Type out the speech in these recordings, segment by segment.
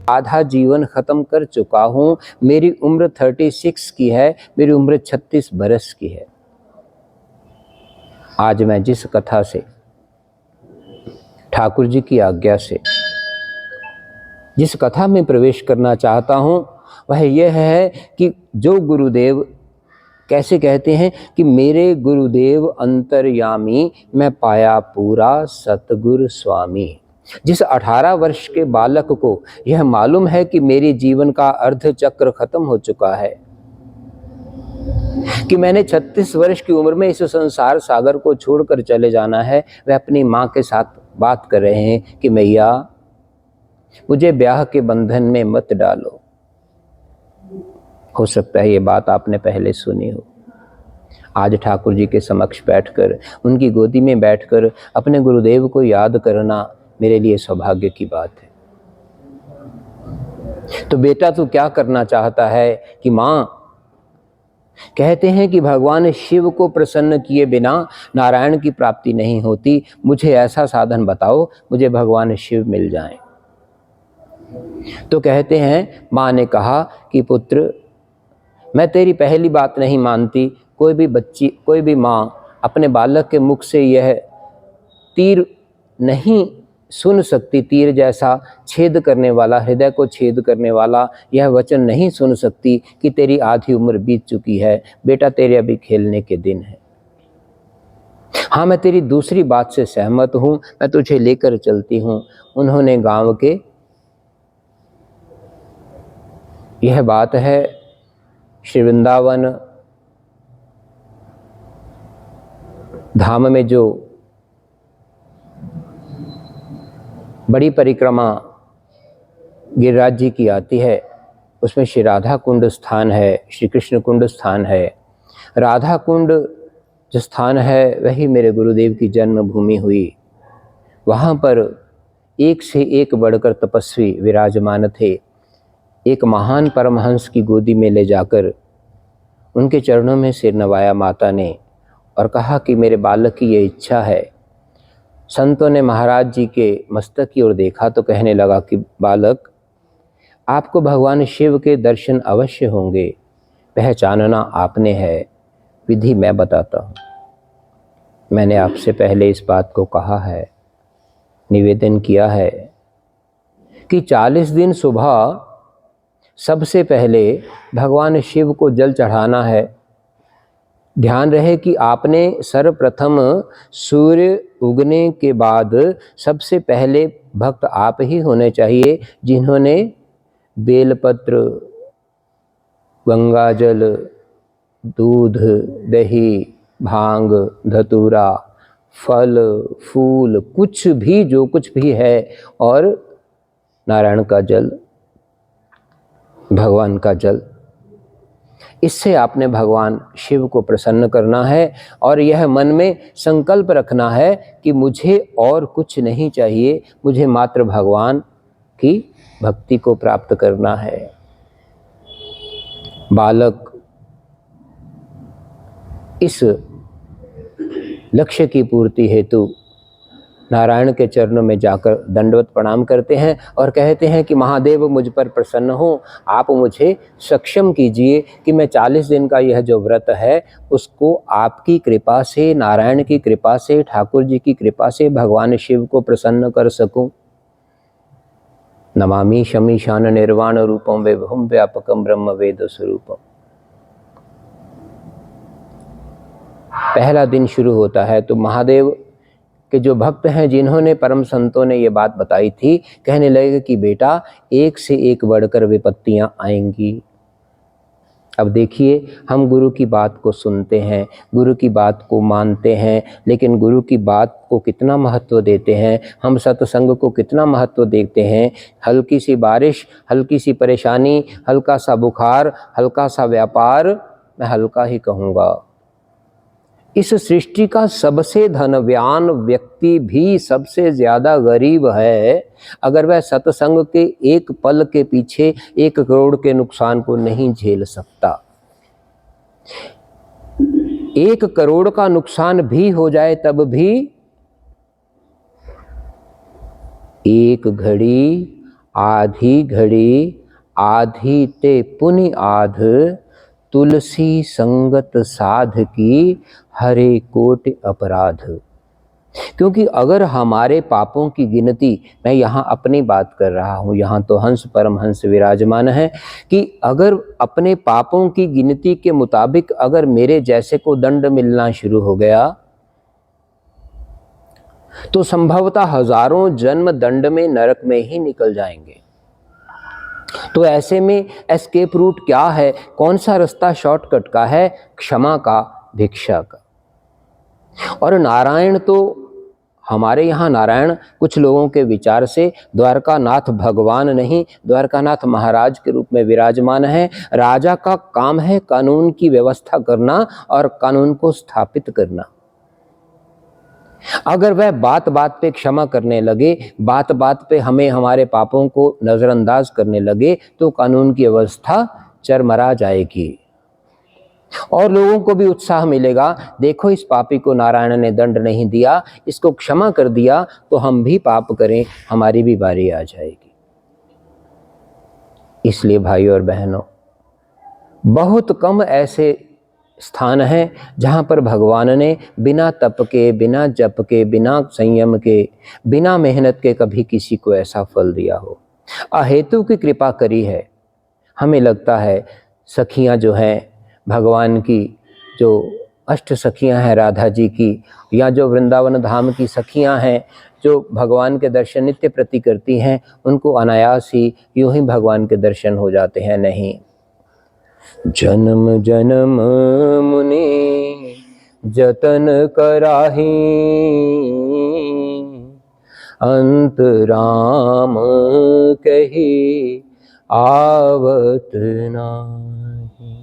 आधा जीवन ख़त्म कर चुका हूँ। मेरी उम्र 36 की है, मेरी उम्र 36 बरस की है। आज मैं जिस कथा से, ठाकुर जी की आज्ञा से जिस कथा में प्रवेश करना चाहता हूँ वह यह है कि जो गुरुदेव कैसे कहते हैं कि मेरे गुरुदेव अंतर्यामी, मैं पाया पूरा सतगुरु स्वामी। जिस 18 वर्ष के बालक को यह मालूम है कि मेरे जीवन का अर्ध चक्र खत्म हो चुका है, कि मैंने 36 वर्ष की उम्र में इस संसार सागर को छोड़कर चले जाना है, वह अपनी माँ के साथ बात कर रहे हैं कि मैया मुझे ब्याह के बंधन में मत डालो। हो सकता है ये बात आपने पहले सुनी हो। आज ठाकुर जी के समक्ष बैठकर, उनकी गोदी में बैठकर अपने गुरुदेव को याद करना मेरे लिए सौभाग्य की बात है। तो बेटा तू क्या करना चाहता है? कि माँ कहते हैं कि भगवान शिव को प्रसन्न किए बिना नारायण की प्राप्ति नहीं होती। मुझे ऐसा साधन बताओ, मुझे भगवान शिव मिल जाएं। तो कहते हैं, माँ ने कहा कि पुत्र मैं तेरी पहली बात नहीं मानती। कोई भी बच्ची, कोई भी माँ अपने बालक के मुख से यह तीर नहीं सुन सकती, तीर जैसा छेद करने वाला, हृदय को छेद करने वाला यह वचन नहीं सुन सकती कि तेरी आधी उम्र बीत चुकी है, बेटा तेरे अभी खेलने के दिन है। हाँ, मैं तेरी दूसरी बात से सहमत हूँ, मैं तुझे लेकर चलती हूँ। उन्होंने गांव के, यह बात है श्री वृंदावन धाम में जो बड़ी परिक्रमा गिरिराज जी की आती है, उसमें श्री राधा कुंड स्थान है, श्री कृष्ण कुंड स्थान है। राधा कुंड जो स्थान है वही मेरे गुरुदेव की जन्मभूमि हुई। वहाँ पर एक से एक बढ़कर तपस्वी विराजमान थे। एक महान परमहंस की गोदी में ले जाकर उनके चरणों में सिर नवाया माता ने और कहा कि मेरे बालक की ये इच्छा है। संतों ने महाराज जी के मस्तक की ओर देखा तो कहने लगा कि बालक, आपको भगवान शिव के दर्शन अवश्य होंगे, पहचानना आपने है, विधि मैं बताता हूँ। मैंने आपसे पहले इस बात को कहा है, निवेदन किया है कि 40 दिन सुबह सबसे पहले भगवान शिव को जल चढ़ाना है। ध्यान रहे कि आपने सर्वप्रथम सूर्य उगने के बाद सबसे पहले भक्त आप ही होने चाहिए, जिन्होंने बेलपत्र, गंगाजल, दूध, दही, भांग, धतूरा, फल, फूल, कुछ भी जो कुछ भी है, और नारायण का जल, भगवान का जल, इससे आपने भगवान शिव को प्रसन्न करना है। और यह मन में संकल्प रखना है कि मुझे और कुछ नहीं चाहिए, मुझे मात्र भगवान की भक्ति को प्राप्त करना है। बालक इस लक्ष्य की पूर्ति हेतु नारायण के चरणों में जाकर दंडवत प्रणाम करते हैं और कहते हैं कि महादेव मुझ पर प्रसन्न हो, आप मुझे सक्षम कीजिए कि मैं 40 दिन का यह जो व्रत है उसको आपकी कृपा से, नारायण की कृपा से, ठाकुर जी की कृपा से भगवान शिव को प्रसन्न कर सकूं। नमामि शमीशान निर्वाण रूपम विभुम व्यापकम ब्रह्म वेद स्वरूपम। पहला दिन शुरू होता है तो महादेव कि जो भक्त हैं, जिन्होंने परम संतों ने ये बात बताई थी, कहने लगे कि बेटा एक से एक बढ़कर विपत्तियां आएंगी। अब देखिए, हम गुरु की बात को सुनते हैं, गुरु की बात को मानते हैं, लेकिन गुरु की बात को कितना महत्व देते हैं, हम सत्संग को कितना महत्व देते हैं। हल्की सी बारिश, हल्की सी परेशानी, हल्का सा बुखार, हल्का सा व्यापार, मैं हल्का ही कहूँगा, इस सृष्टि का सबसे धनवान व्यक्ति भी सबसे ज्यादा गरीब है अगर वह सत्संग के एक पल के पीछे 1 करोड़ के नुकसान को नहीं झेल सकता। 1 करोड़ का नुकसान भी हो जाए तब भी एक घड़ी आधी घड़ी आधी ते पुनि आध, तुलसी संगत साध की हरे कोटि अपराध। क्योंकि अगर हमारे पापों की गिनती, मैं यहाँ अपनी बात कर रहा हूँ, यहाँ तो हंस परमहंस विराजमान है, कि अगर अपने पापों की गिनती के मुताबिक अगर मेरे जैसे को दंड मिलना शुरू हो गया तो संभवतः हजारों जन्म दंड में, नरक में ही निकल जाएंगे। तो ऐसे में एस्केप रूट क्या है? कौन सा रास्ता शॉर्टकट का है? क्षमा का, भिक्षा का। और नारायण तो हमारे यहाँ नारायण कुछ लोगों के विचार से द्वारकानाथ भगवान नहीं, द्वारकानाथ महाराज के रूप में विराजमान है। राजा का काम है कानून की व्यवस्था करना और कानून को स्थापित करना। अगर वह बात बात पे क्षमा करने लगे, बात बात पे हमें हमारे पापों को नजरअंदाज करने लगे, तो कानून की व्यवस्था चरमरा जाएगी और लोगों को भी उत्साह मिलेगा, देखो इस पापी को नारायण ने दंड नहीं दिया, इसको क्षमा कर दिया, तो हम भी पाप करें, हमारी भी बारी आ जाएगी। इसलिए भाइयों और बहनों, बहुत कम ऐसे स्थान हैं जहाँ पर भगवान ने बिना तप के, बिना जप के, बिना संयम के, बिना मेहनत के कभी किसी को ऐसा फल दिया हो। अहेतु की कृपा करी है। हमें लगता है सखियाँ जो हैं भगवान की, जो अष्ट सखियाँ हैं राधा जी की, या जो वृंदावन धाम की सखियाँ हैं जो भगवान के दर्शन नित्य प्रति करती हैं, उनको अनायास ही यूं ही भगवान के दर्शन हो जाते हैं। नहीं, जन्म जन्म मुनि जतन कराही, अंत राम कही आवत नाही।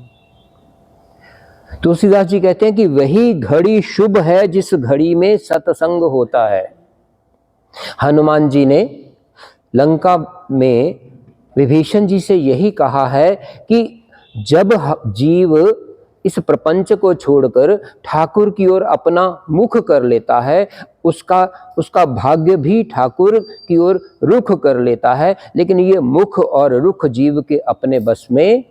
तुलसीदास जी कहते हैं कि वही घड़ी शुभ है जिस घड़ी में सत्संग होता है। हनुमान जी ने लंका में विभीषण जी से यही कहा है कि जब जीव इस प्रपंच को छोड़कर ठाकुर की ओर अपना मुख कर लेता है, उसका भाग्य भी ठाकुर की ओर रुख कर लेता है, लेकिन ये मुख और रुख जीव के अपने बस में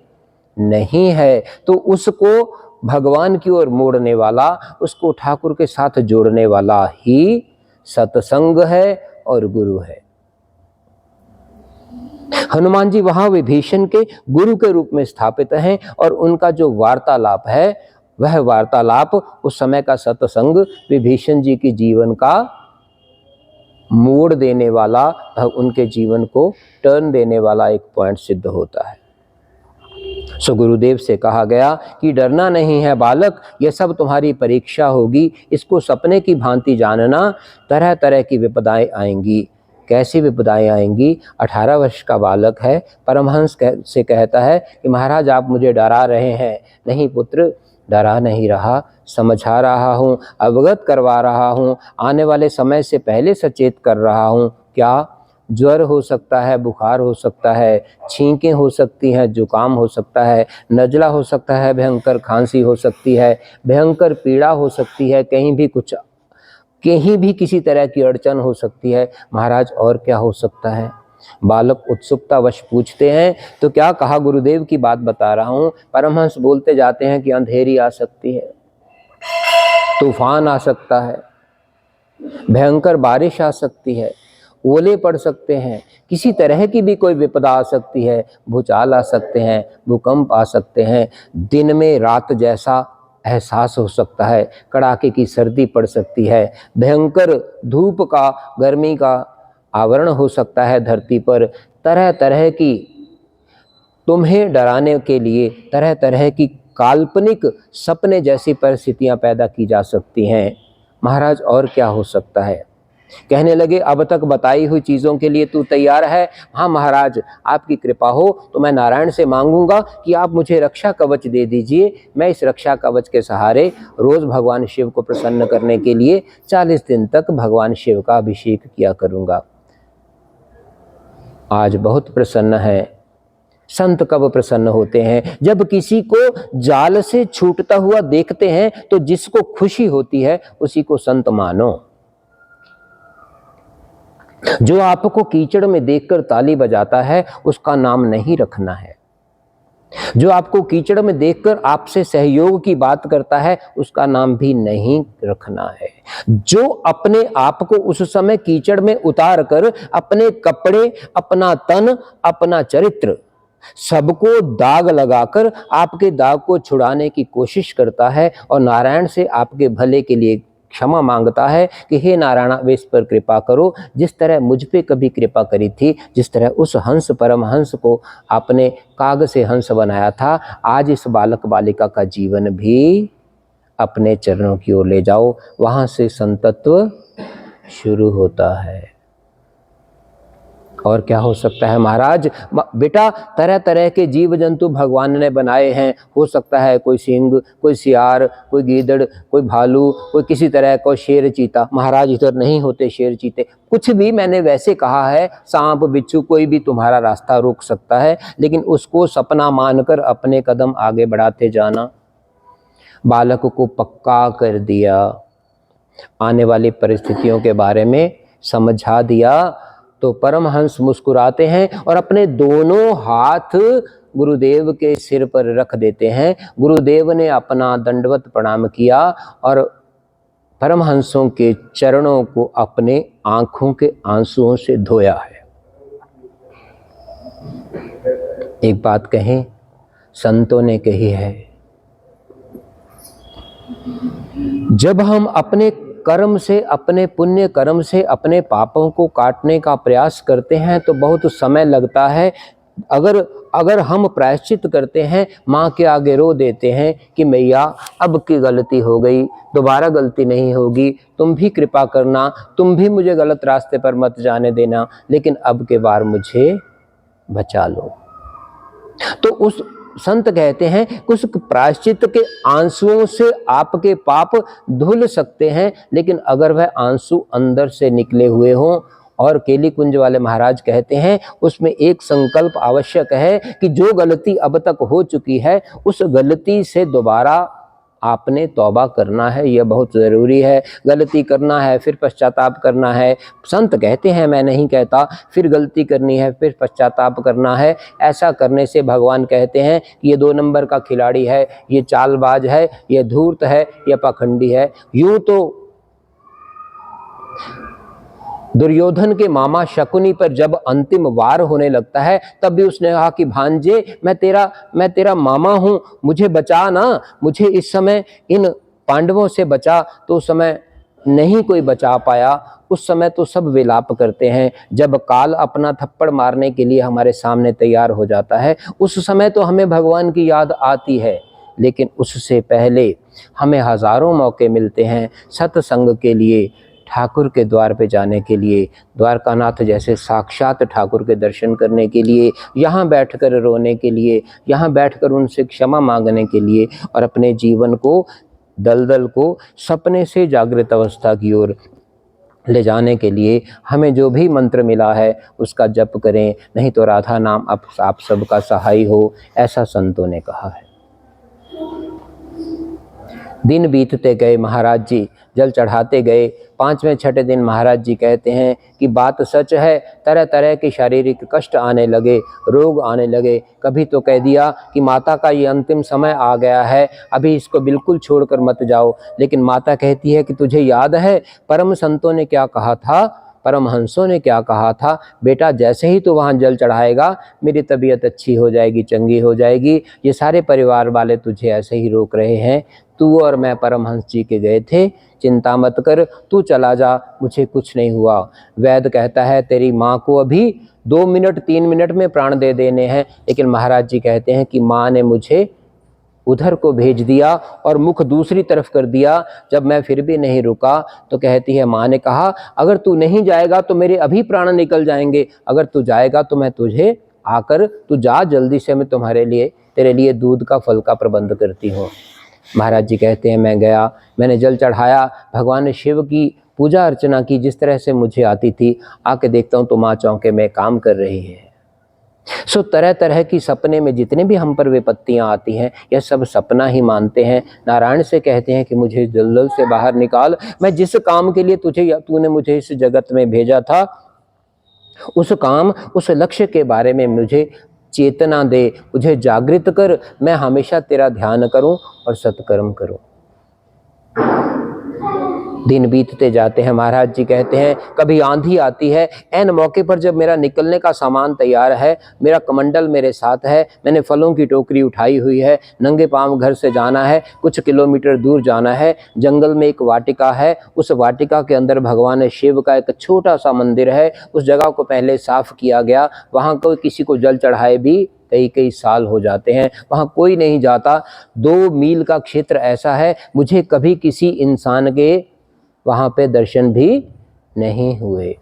नहीं है। तो उसको भगवान की ओर मोड़ने वाला, उसको ठाकुर के साथ जोड़ने वाला ही सत्संग है और गुरु है। हनुमान जी वहां विभीषण के गुरु के रूप में स्थापित हैं और उनका जो वार्तालाप है, वह वार्तालाप उस समय का सत्संग विभीषण जी के जीवन का मोड़ देने वाला, उनके जीवन को टर्न देने वाला एक पॉइंट सिद्ध होता है। सो गुरुदेव से कहा गया कि डरना नहीं है बालक, यह सब तुम्हारी परीक्षा होगी, इसको सपने की भांति जानना, तरह तरह की विपदाएं आएंगी। कैसी विपदाएं आएंगी? 18 वर्ष का बालक है, परमहंस से कहता है कि महाराज आप मुझे डरा रहे हैं। नहीं पुत्र, डरा नहीं रहा, समझा रहा हूँ, अवगत करवा रहा हूँ, आने वाले समय से पहले सचेत कर रहा हूँ। क्या? ज्वर हो सकता है, बुखार हो सकता है, छींकें हो सकती हैं, जुकाम हो सकता है, नजला हो सकता है, भयंकर खांसी हो सकती है, भयंकर पीड़ा हो सकती है, कहीं भी किसी तरह की अड़चन हो सकती है। महाराज और क्या हो सकता है? बालक उत्सुकतावश पूछते हैं। तो क्या कहा? गुरुदेव की बात बता रहा हूँ। परमहंस बोलते जाते हैं कि अंधेरी आ सकती है, तूफान आ सकता है, भयंकर बारिश आ सकती है, ओले पड़ सकते हैं, किसी तरह की भी कोई विपदा आ सकती है, भूचाल आ सकते हैं, भूकंप आ सकते हैं, दिन में रात जैसा एहसास हो सकता है, कड़ाके की सर्दी पड़ सकती है, भयंकर धूप का, गर्मी का आवरण हो सकता है धरती पर। तरह तरह की तुम्हें डराने के लिए तरह तरह की काल्पनिक सपने जैसी परिस्थितियां पैदा की जा सकती हैं। महाराज और क्या हो सकता है? कहने लगे अब तक बताई हुई चीज़ों के लिए तू तैयार है? हाँ महाराज, आपकी कृपा हो तो मैं नारायण से मांगूंगा कि आप मुझे रक्षा कवच दे दीजिए। मैं इस रक्षा कवच के सहारे रोज भगवान शिव को प्रसन्न करने के लिए 40 दिन तक भगवान शिव का अभिषेक किया करूंगा। आज बहुत प्रसन्न है। संत कब प्रसन्न होते हैं? जब किसी को जाल से छूटता हुआ देखते हैं तो जिसको खुशी होती है उसी को संत मानो। जो आपको कीचड़ में देखकर ताली बजाता है उसका नाम नहीं रखना है। जो आपको कीचड़ में देखकर आपसे सहयोग की बात करता है उसका नाम भी नहीं रखना है। जो अपने आप को उस समय कीचड़ में उतार कर अपने कपड़े, अपना तन, अपना चरित्र सबको दाग लगाकर आपके दाग को छुड़ाने की कोशिश करता है और नारायण से आपके भले के लिए क्षमा मांगता है कि हे नारायण वे इस पर कृपा करो, जिस तरह मुझ पे कभी कृपा करी थी, जिस तरह उस हंस परम हंस को आपने काग से हंस बनाया था, आज इस बालक बालिका का जीवन भी अपने चरणों की ओर ले जाओ। वहां से संतत्व शुरू होता है। और क्या हो सकता है महाराज? बेटा तरह तरह के जीव जंतु भगवान ने बनाए हैं। हो सकता है कोई सिंह, कोई सियार, कोई गीदड़, कोई भालू, कोई किसी तरह का शेर चीता। महाराज इधर नहीं होते शेर चीते, कुछ भी मैंने वैसे कहा है। सांप बिच्छू कोई भी तुम्हारा रास्ता रोक सकता है, लेकिन उसको सपना मानकर अपने कदम आगे बढ़ाते जाना। बालक को पक्का कर दिया, आने वाली परिस्थितियों के बारे में समझा दिया। तो परमहंस मुस्कुराते हैं और अपने दोनों हाथ गुरुदेव के सिर पर रख देते हैं। गुरुदेव ने अपना दंडवत प्रणाम किया और परमहंसों के चरणों को अपने आंखों के आंसुओं से धोया है। एक बात कहें, संतों ने कही है, जब हम अपने कर्म से, अपने पुण्य कर्म से अपने पापों को काटने का प्रयास करते हैं तो बहुत समय लगता है। अगर हम प्रायश्चित करते हैं, माँ के आगे रो देते हैं कि मैया अब की गलती हो गई, दोबारा गलती नहीं होगी, तुम भी कृपा करना, तुम भी मुझे गलत रास्ते पर मत जाने देना, लेकिन अब के बार मुझे बचा लो। तो उस संत कहते हैं कि उस प्रायश्चित के आंसुओं से आपके पाप धुल सकते हैं, लेकिन अगर वह आंसू अंदर से निकले हुए हों। और केली कुंज वाले महाराज कहते हैं उसमें एक संकल्प आवश्यक है कि जो गलती अब तक हो चुकी है उस गलती से दोबारा आपने तौबा करना है। यह बहुत ज़रूरी है। गलती करना है फिर पश्चाताप करना है। संत कहते हैं, मैं नहीं कहता, फिर गलती करनी है फिर पश्चाताप करना है। ऐसा करने से भगवान कहते हैं कि ये 2 नंबर का खिलाड़ी है, ये चालबाज है, ये धूर्त है, ये पाखंडी है। यूं तो दुर्योधन के मामा शकुनी पर जब अंतिम वार होने लगता है तब भी उसने कहा कि भांजे मैं तेरा मामा हूँ, मुझे बचा ना, मुझे इस समय इन पांडवों से बचा। तो उस समय नहीं कोई बचा पाया। उस समय तो सब विलाप करते हैं। जब काल अपना थप्पड़ मारने के लिए हमारे सामने तैयार हो जाता है उस समय तो हमें भगवान की याद आती है, लेकिन उससे पहले हमें हजारों मौके मिलते हैं सत्संग के लिए, ठाकुर के द्वार पे जाने के लिए, द्वारकानाथ जैसे साक्षात ठाकुर के दर्शन करने के लिए, यहाँ बैठकर रोने के लिए, यहाँ बैठकर उनसे क्षमा मांगने के लिए, और अपने जीवन को, दलदल को सपने से जागृत अवस्था की ओर ले जाने के लिए हमें जो भी मंत्र मिला है उसका जप करें, नहीं तो राधा नाम आप सबका सहाय हो, ऐसा संतों ने कहा है। दिन बीतते गए, महाराज जी जल चढ़ाते गए। 5वें 6ठे दिन महाराज जी कहते हैं कि बात सच है, तरह तरह के शारीरिक कष्ट आने लगे, रोग आने लगे। कभी तो कह दिया कि माता का ये अंतिम समय आ गया है, अभी इसको बिल्कुल छोड़कर मत जाओ। लेकिन माता कहती है कि तुझे याद है परम संतों ने क्या कहा था, परमहंसों ने क्या कहा था, बेटा जैसे ही तो वहाँ जल चढ़ाएगा मेरी तबीयत अच्छी हो जाएगी, चंगी हो जाएगी। ये सारे परिवार वाले तुझे ऐसे ही रोक रहे हैं, तू और मैं परमहंस जी के गए थे, चिंता मत कर, तू चला जा, मुझे कुछ नहीं हुआ। वैद्य कहता है तेरी माँ को अभी 2 मिनट 3 मिनट में प्राण दे देने हैं, लेकिन महाराज जी कहते हैं कि माँ ने मुझे उधर को भेज दिया और मुख दूसरी तरफ कर दिया। जब मैं फिर भी नहीं रुका तो कहती है माँ ने कहा अगर तू नहीं जाएगा तो मेरे अभी प्राण निकल जाएंगे, अगर तू जाएगा तो मैं तुझे आकर, तू जा जल्दी से, मैं तेरे लिए दूध का फल का प्रबंध करती हूँ। महाराज जी कहते हैं मैं गया, मैंने जल चढ़ाया, भगवान शिव की पूजा अर्चना की जिस तरह से मुझे आती थी। आके देखता हूँ तो माँ चौके में काम कर रही है। सो तरह तरह की सपने में जितने भी हम पर विपत्तियां आती हैं यह सब सपना ही मानते हैं। नारायण से कहते हैं कि मुझे दलदल से बाहर निकाल, मैं जिस काम के लिए तूने मुझे इस जगत में भेजा था उस काम, उस लक्ष्य के बारे में मुझे चेतना दे, मुझे जागृत कर, मैं हमेशा तेरा ध्यान करूं और सत्कर्म करूं। दिन बीतते जाते हैं। महाराज जी कहते हैं कभी आंधी आती है, ऐन मौके पर जब मेरा निकलने का सामान तैयार है, मेरा कमंडल मेरे साथ है, मैंने फलों की टोकरी उठाई हुई है, नंगे पांव घर से जाना है, कुछ किलोमीटर दूर जाना है, जंगल में एक वाटिका है, उस वाटिका के अंदर भगवान शिव का एक छोटा सा मंदिर है, उस जगह को पहले साफ किया गया, वहाँ कोई किसी को जल चढ़ाए भी कई कई साल हो जाते हैं, वहाँ कोई नहीं जाता। 2 मील का क्षेत्र ऐसा है, मुझे कभी किसी इंसान के वहाँ पे दर्शन भी नहीं हुए।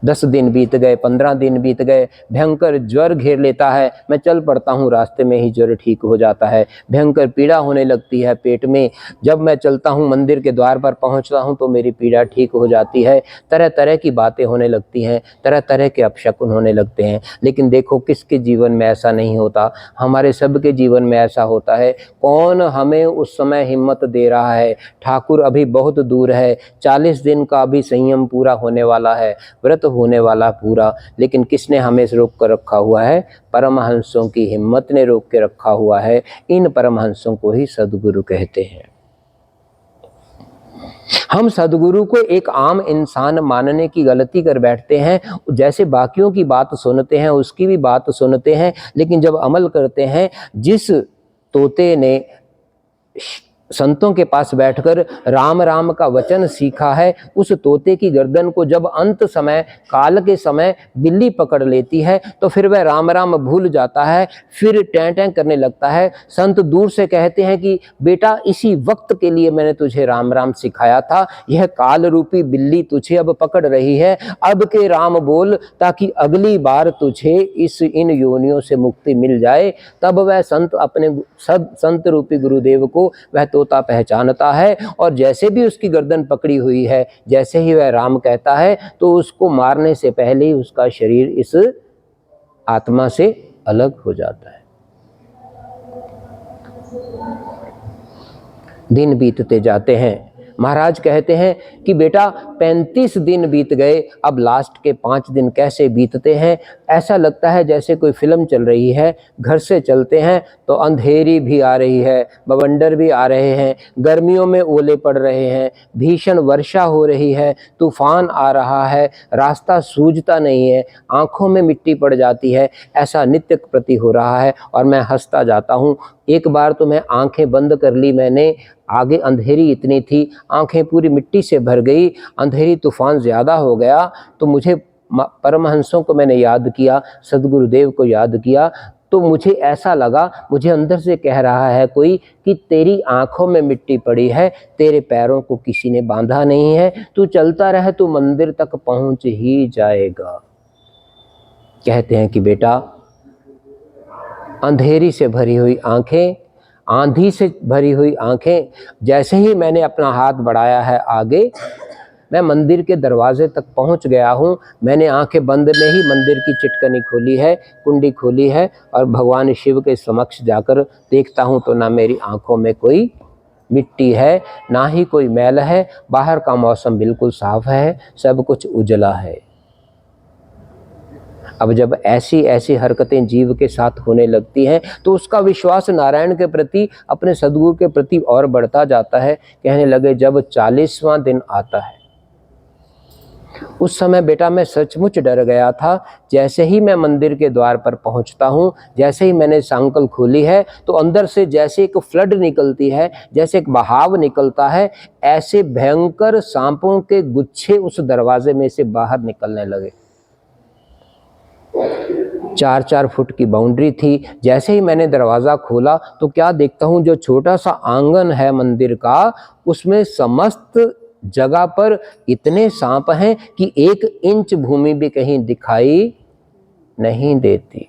10 दिन बीत गए, 15 दिन बीत गए, भयंकर ज्वर घेर लेता है, मैं चल पड़ता हूँ, रास्ते में ही ज्वर ठीक हो जाता है, भयंकर पीड़ा होने लगती है पेट में। जब मैं चलता हूँ, मंदिर के द्वार पर पहुँचता हूँ तो मेरी पीड़ा ठीक हो जाती है, तरह तरह की बातें होने लगती हैं, तरह तरह के अपशकुन होने लगते हैं। लेकिन देखो किसके जीवन में ऐसा नहीं होता, हमारे सबके जीवन में ऐसा होता है। कौन हमें उस समय हिम्मत दे रहा है? ठाकुर अभी बहुत दूर है, 40 दिन का अभी संयम पूरा होने वाला है, व्रत होने वाला पूरा, लेकिन किसने हमें रोक कर रखा हुआ है? परमहंसों की हिम्मत ने रोक के रखा हुआ है। इन परमहंसों को ही सद्गुरु कहते हैं। हम सद्गुरु को एक आम इंसान मानने की गलती कर बैठते हैं, जैसे बाकियों की बात सुनते हैं उसकी भी बात सुनते हैं, लेकिन जब अमल करते हैं, जिस तोते ने संतों के पास बैठकर राम राम का वचन सीखा है, उस तोते की गर्दन को जब अंत समय, काल के समय बिल्ली पकड़ लेती है तो फिर वह राम राम भूल जाता है, फिर टैं टैं करने लगता है। संत दूर से कहते हैं कि बेटा इसी वक्त के लिए मैंने तुझे राम राम सिखाया था, यह काल रूपी बिल्ली तुझे अब पकड़ रही है, अब के राम बोल ताकि अगली बार तुझे इन योनियों से मुक्ति मिल जाए। तब वह संत अपने संत रूपी गुरुदेव को वह तोता पहचानता है, और जैसे भी उसकी गर्दन पकड़ी हुई है, जैसे ही वह राम कहता है तो उसको मारने से पहले ही उसका शरीर इस आत्मा से अलग हो जाता है। दिन बीतते जाते हैं। महाराज कहते हैं कि बेटा 35 दिन बीत गए, अब लास्ट के 5 दिन कैसे बीतते हैं, ऐसा लगता है जैसे कोई फिल्म चल रही है। घर से चलते हैं तो अंधेरी भी आ रही है, बवंडर भी आ रहे हैं, गर्मियों में ओले पड़ रहे हैं, भीषण वर्षा हो रही है, तूफान आ रहा है, रास्ता सूझता नहीं है, आंखों में मिट्टी पड़ जाती है, ऐसा नित्य प्रति हो रहा है और मैं हंसता जाता हूँ। एक बार तो मैं आंखें बंद कर ली मैंने, आगे अंधेरी इतनी थी, आंखें पूरी मिट्टी से भर गई, अंधेरी तूफान ज़्यादा हो गया, तो मुझे परमहंसों को मैंने याद किया, सद्गुरुदेव को याद किया, तो मुझे ऐसा लगा, मुझे अंदर से कह रहा है कोई कि तेरी आंखों में मिट्टी पड़ी है, तेरे पैरों को किसी ने बांधा नहीं है, तू चलता रह, तू मंदिर तक पहुंच ही जाएगा। कहते हैं कि बेटा अंधेरी से भरी हुई आंखें, आंधी से भरी हुई आंखें, जैसे ही मैंने अपना हाथ बढ़ाया है आगे, मैं मंदिर के दरवाजे तक पहुंच गया हूं। मैंने आंखें बंद में ही मंदिर की चिटकनी खोली है, कुंडी खोली है, और भगवान शिव के समक्ष जाकर देखता हूं तो ना मेरी आंखों में कोई मिट्टी है, ना ही कोई मैल है, बाहर का मौसम बिल्कुल साफ है, सब कुछ उजला है। अब जब ऐसी ऐसी हरकतें जीव के साथ होने लगती हैं तो उसका विश्वास नारायण के प्रति, अपने सद्गुरु के प्रति और बढ़ता जाता है। कहने लगे जब 40वां दिन आता है, उस समय बेटा मैं सचमुच डर गया था। जैसे ही मैं मंदिर के द्वार पर पहुंचता हूं, जैसे ही मैंने सांकल खोली है तो अंदर से जैसे एक फ्लड निकलती है, जैसे एक बहाव निकलता है, ऐसे भयंकर सांपों के गुच्छे उस दरवाजे में से बाहर निकलने लगे। 4-4 फुट की बाउंड्री थी। जैसे ही मैंने दरवाज़ा खोला तो क्या देखता हूँ, जो छोटा सा आंगन है मंदिर का, उसमें समस्त जगह पर इतने सांप हैं कि 1 इंच भूमि भी कहीं दिखाई नहीं देती।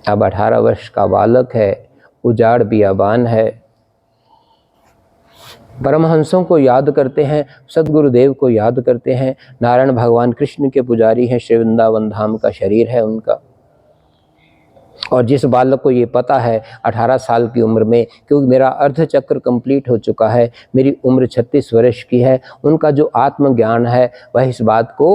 अब 18 वर्ष का बालक है, उजाड़ बियाबान है। परमहंसों को याद करते हैं, सद्गुरुदेव को याद करते हैं। नारायण भगवान कृष्ण के पुजारी हैं, श्री वृंदावन धाम का शरीर है उनका। और जिस बालक को ये पता है 18 साल की उम्र में, क्योंकि मेरा अर्धचक्र कंप्लीट हो चुका है, मेरी उम्र 36 वर्ष की है, उनका जो आत्मज्ञान है वह इस बात को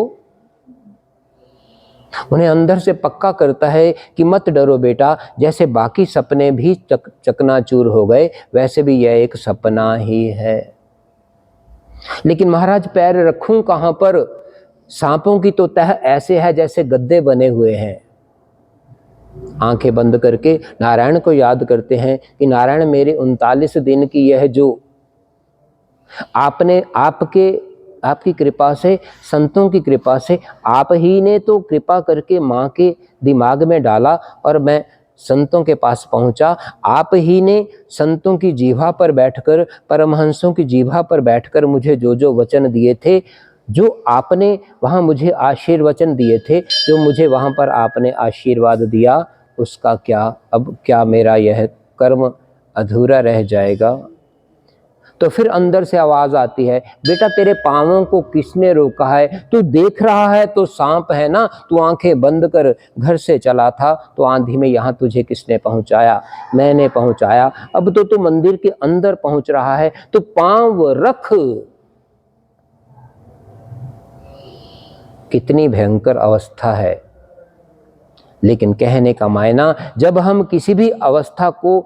उन्हें अंदर से पक्का करता है कि मत डरो बेटा, जैसे बाकी सपने भी चकनाचूर हो गए वैसे भी यह एक सपना ही है। लेकिन महाराज पैर रखूं कहां पर? सांपों की तो तह ऐसे है जैसे गद्दे बने हुए हैं। आंखें बंद करके नारायण को याद करते हैं कि नारायण मेरे 39 दिन की यह जो आपने आपकी कृपा से, संतों की कृपा से, आप ही ने तो कृपा करके माँ के दिमाग में डाला और मैं संतों के पास पहुंचा। आप ही ने संतों की जीभा पर बैठकर, परमहंसों की जीभा पर बैठकर मुझे जो जो वचन दिए थे, जो आपने वहाँ मुझे आशीर्वचन दिए थे, जो मुझे वहाँ पर आपने आशीर्वाद दिया, उसका क्या, अब क्या मेरा यह कर्म अधूरा रह जाएगा? तो फिर अंदर से आवाज आती है, बेटा तेरे पांवों को किसने रोका है? तू देख रहा है तो सांप है ना, तू आंखें बंद कर घर से चला था तो आंधी में यहाँ तुझे किसने पहुंचाया? मैंने पहुंचाया। अब तो तू मंदिर के अंदर पहुंच रहा है तो पांव रख। कितनी भयंकर अवस्था है। लेकिन कहने का मायना, जब हम किसी भी अवस्था को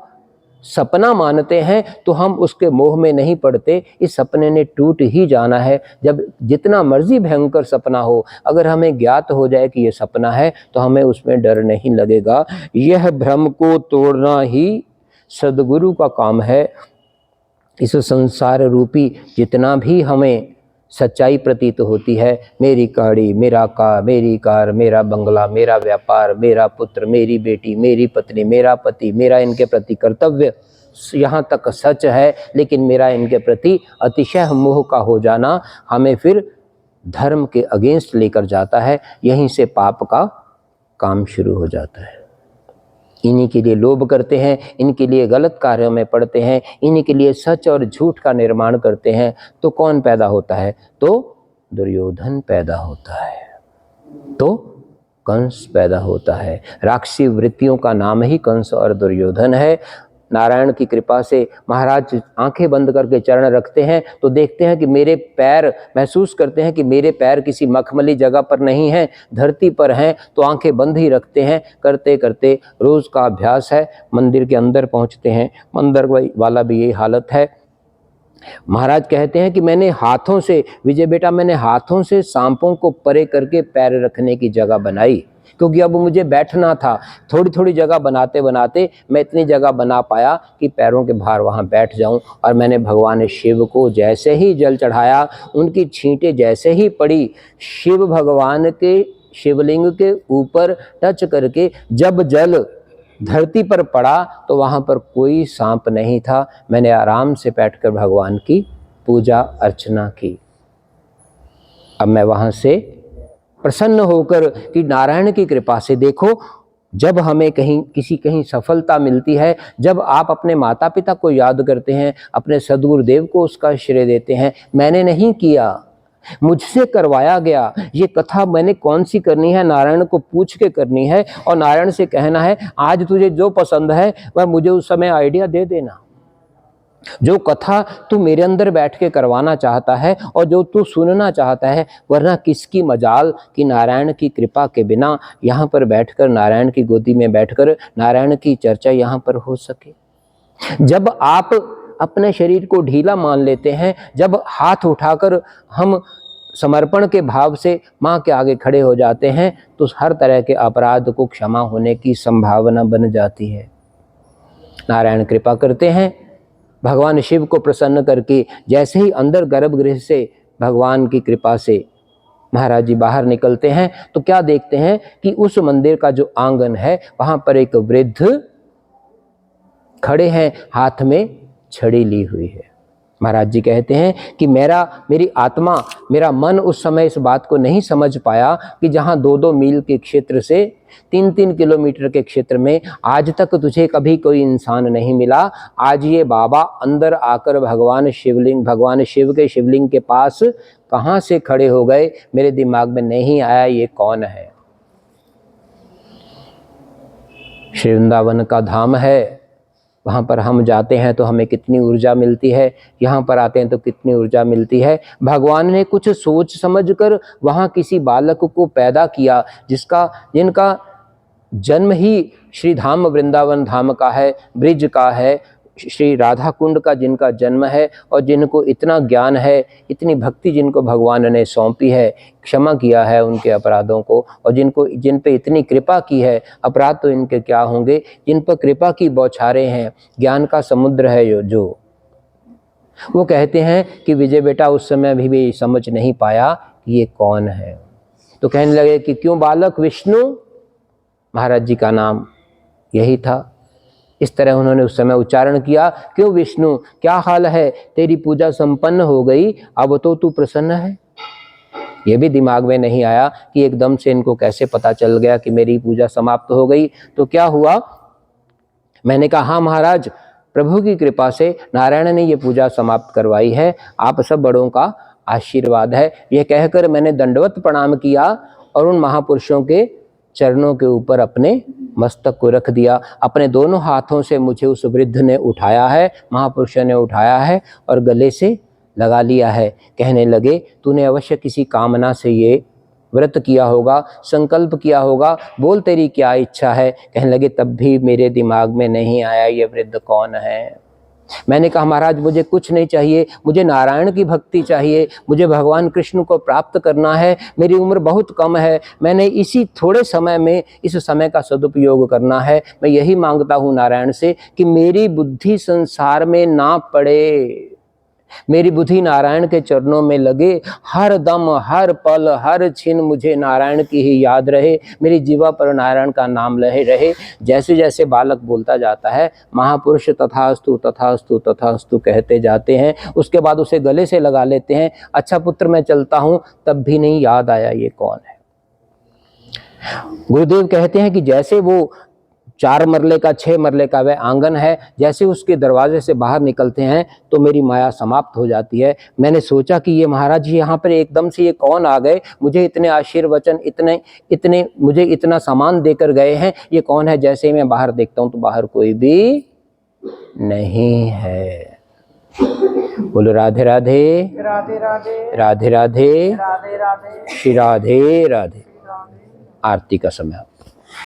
सपना मानते हैं तो हम उसके मोह में नहीं पड़ते। इस सपने ने टूट ही जाना है। जब जितना मर्जी भयंकर सपना हो, अगर हमें ज्ञात हो जाए कि ये सपना है तो हमें उसमें डर नहीं लगेगा। यह भ्रम को तोड़ना ही सद्गुरु का काम है। इस संसार रूपी जितना भी हमें सच्चाई प्रतीत होती है, मेरी गाड़ी, मेरी कार, मेरा बंगला, मेरा व्यापार, मेरा पुत्र, मेरी बेटी, मेरी पत्नी, मेरा पति, मेरा इनके प्रति कर्तव्य, यहाँ तक सच है। लेकिन मेरा इनके प्रति अतिशय मोह का हो जाना हमें फिर धर्म के अगेंस्ट लेकर जाता है। यहीं से पाप का काम शुरू हो जाता है। इन्हीं के लिए लोभ करते हैं, इनके लिए गलत कार्यों में पड़ते हैं, इन्हीं के लिए सच और झूठ का निर्माण करते हैं। तो कौन पैदा होता है? तो दुर्योधन पैदा होता है, तो कंस पैदा होता है। राक्षसी वृत्तियों का नाम ही कंस और दुर्योधन है। नारायण की कृपा से महाराज आंखें बंद करके चरण रखते हैं तो देखते हैं कि मेरे पैर, महसूस करते हैं कि मेरे पैर किसी मखमली जगह पर नहीं हैं, धरती पर हैं। तो आंखें बंद ही रखते हैं। करते करते रोज का अभ्यास है। मंदिर के अंदर पहुंचते हैं। मंदिर वाला भी यही हालत है। महाराज कहते हैं कि मैंने हाथों से, विजय बेटा, मैंने हाथों से सांपों को परे करके पैर रखने की जगह बनाई, क्योंकि अब मुझे बैठना था। थोड़ी थोड़ी जगह बनाते बनाते मैं इतनी जगह बना पाया कि पैरों के भार वहाँ बैठ जाऊं। और मैंने भगवान शिव को जैसे ही जल चढ़ाया, उनकी छींटें जैसे ही पड़ी शिव भगवान के शिवलिंग के ऊपर टच करके, जब जल धरती पर पड़ा तो वहाँ पर कोई सांप नहीं था। मैंने आराम से बैठकर भगवान की पूजा अर्चना की। अब मैं वहाँ से प्रसन्न होकर कि नारायण की कृपा से, देखो जब हमें कहीं सफलता मिलती है, जब आप अपने माता पिता को याद करते हैं, अपने सद्गुरुदेव को उसका श्रेय देते हैं, मैंने नहीं किया, मुझसे करवाया गया। ये कथा मैंने कौन सी करनी है? नारायण को पूछ के करनी है और नारायण से कहना है, आज तुझे जो पसंद है वह मुझे उस समय आइडिया दे देना। जो कथा तू मेरे अंदर बैठ के करवाना चाहता है और जो तू सुनना चाहता है, वरना किसकी मजाल कि नारायण की कृपा के बिना यहाँ पर बैठकर, नारायण की गोदी में बैठकर नारायण की चर्चा यहाँ पर हो सके। जब आप अपने शरीर को ढीला मान लेते हैं, जब हाथ उठाकर हम समर्पण के भाव से माँ के आगे खड़े हो जाते हैं, तो हर तरह के अपराध को क्षमा होने की संभावना बन जाती है। नारायण कृपा करते हैं। भगवान शिव को प्रसन्न करके जैसे ही अंदर गर्भगृह से भगवान की कृपा से महाराज जी बाहर निकलते हैं तो क्या देखते हैं कि उस मंदिर का जो आंगन है, वहां पर एक वृद्ध खड़े हैं, हाथ में छड़ी ली हुई है। महाराज जी कहते हैं कि मेरी आत्मा, मेरा मन उस समय इस बात को नहीं समझ पाया कि जहाँ 2-2 मील के क्षेत्र से 3-3 किलोमीटर के क्षेत्र में आज तक तुझे कभी कोई इंसान नहीं मिला, आज ये बाबा अंदर आकर भगवान शिव के शिवलिंग के पास कहाँ से खड़े हो गए, मेरे दिमाग में नहीं आया ये कौन है। श्री वृंदावन का धाम है, वहाँ पर हम जाते हैं तो हमें कितनी ऊर्जा मिलती है, यहाँ पर आते हैं तो कितनी ऊर्जा मिलती है। भगवान ने कुछ सोच समझकर वहाँ किसी बालक को पैदा किया जिनका जन्म ही श्री धाम वृंदावन धाम का है, ब्रिज का है, श्री राधा कुंड का जिनका जन्म है, और जिनको इतना ज्ञान है, इतनी भक्ति जिनको भगवान ने सौंपी है, क्षमा किया है उनके अपराधों को, और जिन पे इतनी कृपा की है, अपराध तो इनके क्या होंगे, जिन पर कृपा की बौछारें हैं, ज्ञान का समुद्र है जो वो कहते हैं कि विजय बेटा उस समय भी समझ नहीं पाया कि ये कौन है। तो कहने लगे कि क्यों बालक विष्णु, महाराज जी का नाम यही था। इस तरह उन्होंने उस समय उच्चारण किया, क्यों विष्णु, क्या हाल है, तेरी पूजा संपन्न हो गई, अब तो तू प्रसन्न है। ये भी दिमाग में नहीं आया कि एकदम से इनको कैसे पता चल गया कि मेरी पूजा समाप्त हो गई। तो क्या हुआ, मैंने कहा हाँ महाराज, प्रभु की कृपा से नारायण ने ये पूजा समाप्त करवाई है, आप सब बड़ों का आशीर्वाद है। यह कहकर मैंने दंडवत प्रणाम किया और उन महापुरुषों के चरणों के ऊपर अपने मस्तक को रख दिया। अपने दोनों हाथों से मुझे उस वृद्ध ने उठाया है, महापुरुषों ने उठाया है और गले से लगा लिया है। कहने लगे, तूने अवश्य किसी कामना से ये व्रत किया होगा, संकल्प किया होगा, बोल तेरी क्या इच्छा है। कहने लगे, तब भी मेरे दिमाग में नहीं आया ये वृद्ध कौन है। मैंने कहा महाराज मुझे कुछ नहीं चाहिए, मुझे नारायण की भक्ति चाहिए, मुझे भगवान कृष्ण को प्राप्त करना है, मेरी उम्र बहुत कम है, मैंने इसी थोड़े समय में इस समय का सदुपयोग करना है। मैं यही मांगता हूँ नारायण से कि मेरी बुद्धि संसार में ना पड़े, मेरी बुद्धि नारायण के चरणों में लगे, हर दम हर पल हर क्षण मुझे नारायण की ही याद रहे, मेरी जीवा पर नारायण का नाम रहे। जैसे जैसे बालक बोलता जाता है, महापुरुष तथास्तु तथास्तु तथास्तु कहते जाते हैं, उसके बाद उसे गले से लगा लेते हैं। अच्छा पुत्र मैं चलता हूँ, तब भी नहीं याद आया ये कौन है। गुरुदेव कहते हैं कि जैसे वो 4 मरले का 6 मरले का वह आंगन है, जैसे उसके दरवाजे से बाहर निकलते हैं तो मेरी माया समाप्त हो जाती है। मैंने सोचा कि ये महाराज जी यहाँ पर एकदम से ये कौन आ गए, मुझे इतने आशीर्वचन इतने मुझे इतना सामान देकर गए हैं, ये कौन है। जैसे ही मैं बाहर देखता हूँ तो बाहर कोई भी नहीं है। बोलो राधे राधे राधे राधे राधे राधे राधे राधे श्री राधे राधे। आरती का समय।